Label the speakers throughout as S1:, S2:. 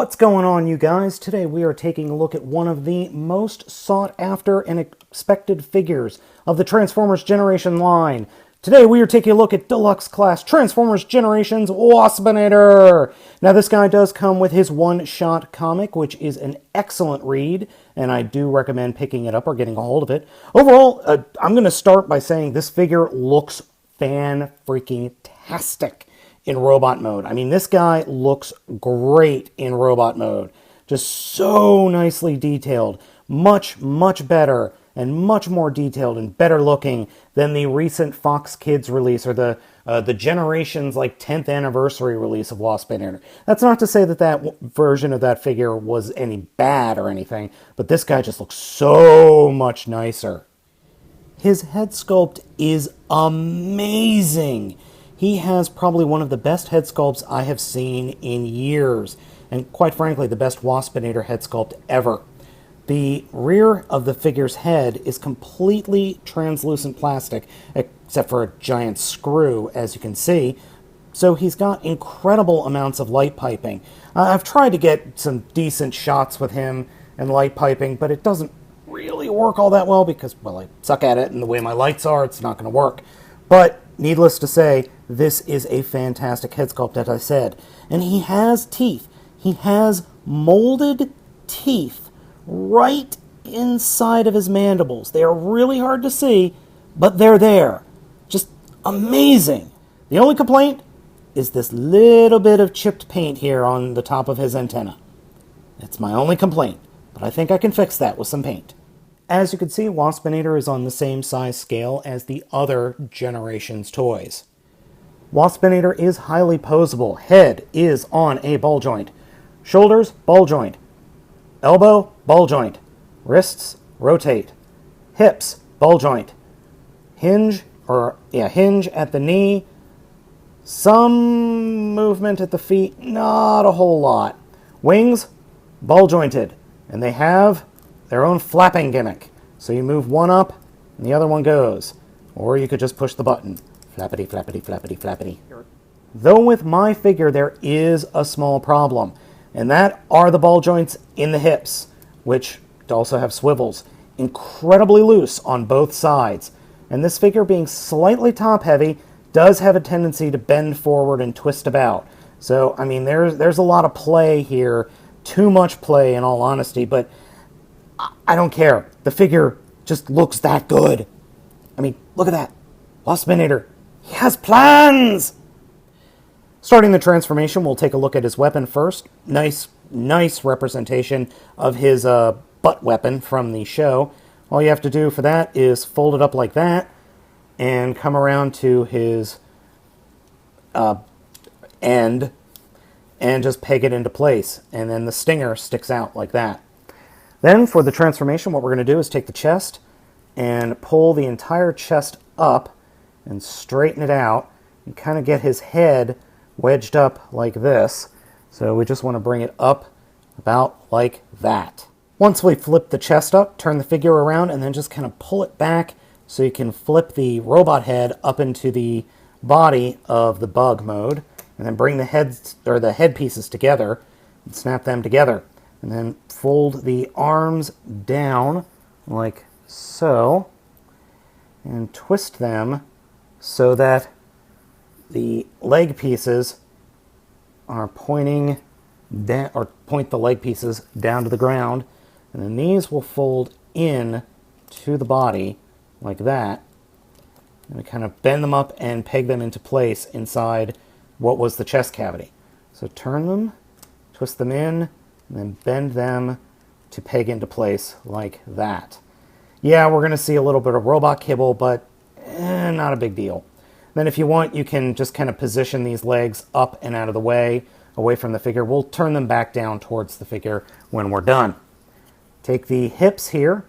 S1: What's going on, you guys? Today we are taking a look at one of the most sought after and expected figures of the Transformers Generation line. Today we are taking a look at Deluxe Class Transformers Generations Waspinator. Now this guy does come with his one-shot comic, which is an excellent read, and I do recommend picking it up or getting a hold of it. Overall, I'm going to start by saying this figure looks fan-freaking-tastic in robot mode. I mean, this guy looks great in robot mode. Just so nicely detailed. Much, much better and much more detailed and better looking than the recent Fox Kids release or the Generations 10th anniversary release of Waspinator. That's not to say that that version of that figure was any bad or anything, but this guy just looks so much nicer. His head sculpt is amazing. He has probably one of the best head sculpts I have seen in years, and quite frankly, the best Waspinator head sculpt ever. The rear of the figure's head is completely translucent plastic, except for a giant screw, as you can see, so he's got incredible amounts of light piping. I've tried to get some decent shots with him and light piping, but it doesn't really work all that well because, well, I suck at it, and the way my lights are, it's not going to work. But needless to say, this is a fantastic head sculpt, as I said. And he has teeth. He has molded teeth right inside of his mandibles. They are really hard to see, but they're there. Just amazing. The only complaint is this little bit of chipped paint here on the top of his antenna. That's my only complaint, but I think I can fix that with some paint. As you can see, Waspinator is on the same size scale as the other Generations toys. Waspinator is highly posable. Head is on a ball joint. Shoulders, ball joint. Elbow, ball joint. Wrists, rotate. Hips, ball joint. Hinge at the knee. Some movement at the feet, not a whole lot. Wings, ball jointed. And they have their own flapping gimmick. So you move one up and the other one goes. Or you could just push the button. Flappity, flappity, flappity, flappity. Though with my figure there is a small problem, and that are the ball joints in the hips, which also have swivels. Incredibly loose on both sides. And this figure, being slightly top heavy, does have a tendency to bend forward and twist about. So, I mean, there's a lot of play here. Too much play, in all honesty, but I don't care. The figure just looks that good. I mean, look at that. Waspinator. He has plans! Starting the transformation, we'll take a look at his weapon first. Nice representation of his butt weapon from the show. All you have to do for that is fold it up like that and come around to his end and just peg it into place. And then the stinger sticks out like that. Then for the transformation, what we're going to do is take the chest and pull the entire chest up and straighten it out and kind of get his head wedged up like this. So we just want to bring it up about like that. Once we flip the chest up, turn the figure around and then just kind of pull it back so you can flip the robot head up into the body of the bug mode, and then bring the heads or the head pieces together and snap them together. And then fold the arms down like so and twist them so that the leg pieces are pointing down, or point the leg pieces down to the ground, and then these will fold in to the body like that, and we kind of bend them up and peg them into place inside what was the chest cavity. So turn them, twist them in, and then bend them to peg into place like that. Yeah, we're going to see a little bit of robot kibble, but not a big deal. Then if you want, you can just kind of position these legs up and out of the way, away from the figure. We'll turn them back down towards the figure when we're done. Take the hips here,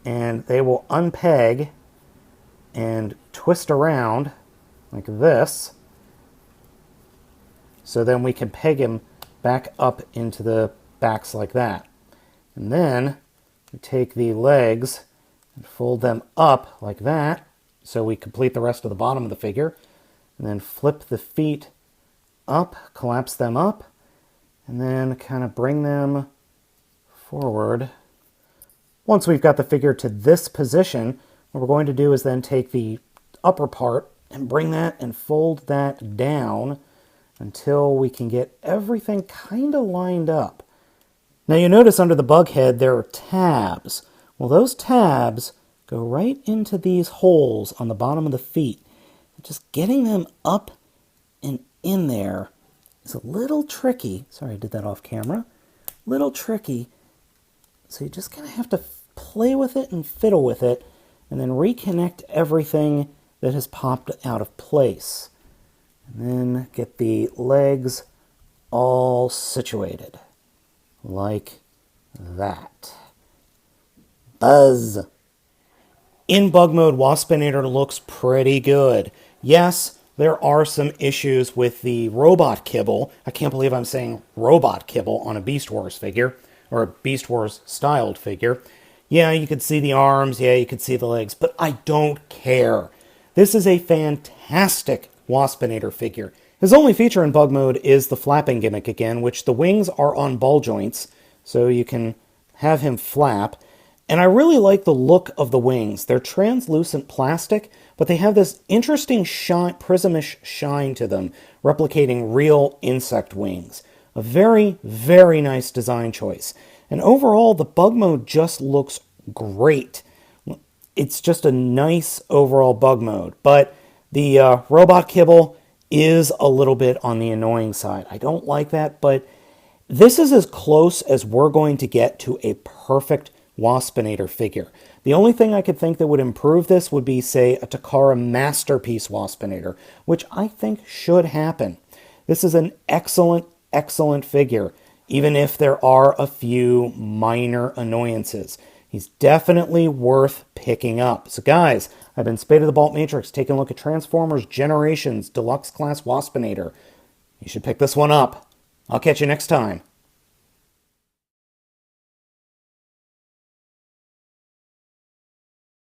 S1: and they will unpeg and twist around like this. So then we can peg him back up into the backs like that. And then we take the legs and fold them up like that. So we complete the rest of the bottom of the figure, and then flip the feet up, collapse them up, and then kind of bring them forward. Once we've got the figure to this position, what we're going to do is then take the upper part and bring that and fold that down until we can get everything kind of lined up. Now you notice under the bug head there are tabs. Well, those tabs go right into these holes on the bottom of the feet. Just getting them up and in there is a little tricky. Sorry, I did that off camera. Little tricky. So you just kind of have to play with it and fiddle with it and then reconnect everything that has popped out of place. And then get the legs all situated like that. Buzz. In bug mode, Waspinator looks pretty good. Yes, there are some issues with the robot kibble. I can't believe I'm saying robot kibble on a Beast Wars figure, or a Beast Wars styled figure. Yeah, you could see the arms, yeah, you could see the legs, but I don't care. This is a fantastic Waspinator figure. His only feature in bug mode is the flapping gimmick again, which the wings are on ball joints, so you can have him flap. And I really like the look of the wings. They're translucent plastic, but they have this interesting shine, prismish shine to them, replicating real insect wings. A very, very nice design choice. And overall, the bug mode just looks great. It's just a nice overall bug mode, but the robot kibble is a little bit on the annoying side. I don't like that, but this is as close as we're going to get to a perfect Waspinator figure. The only thing I could think that would improve this would be, say, a Takara Masterpiece Waspinator, which I think should happen. This is an excellent, excellent figure, even if there are a few minor annoyances. He's definitely worth picking up. So guys, I've been Spade of the Baltmatrix, taking a look at Transformers Generations Deluxe Class Waspinator. You should pick this one up. I'll catch you next time.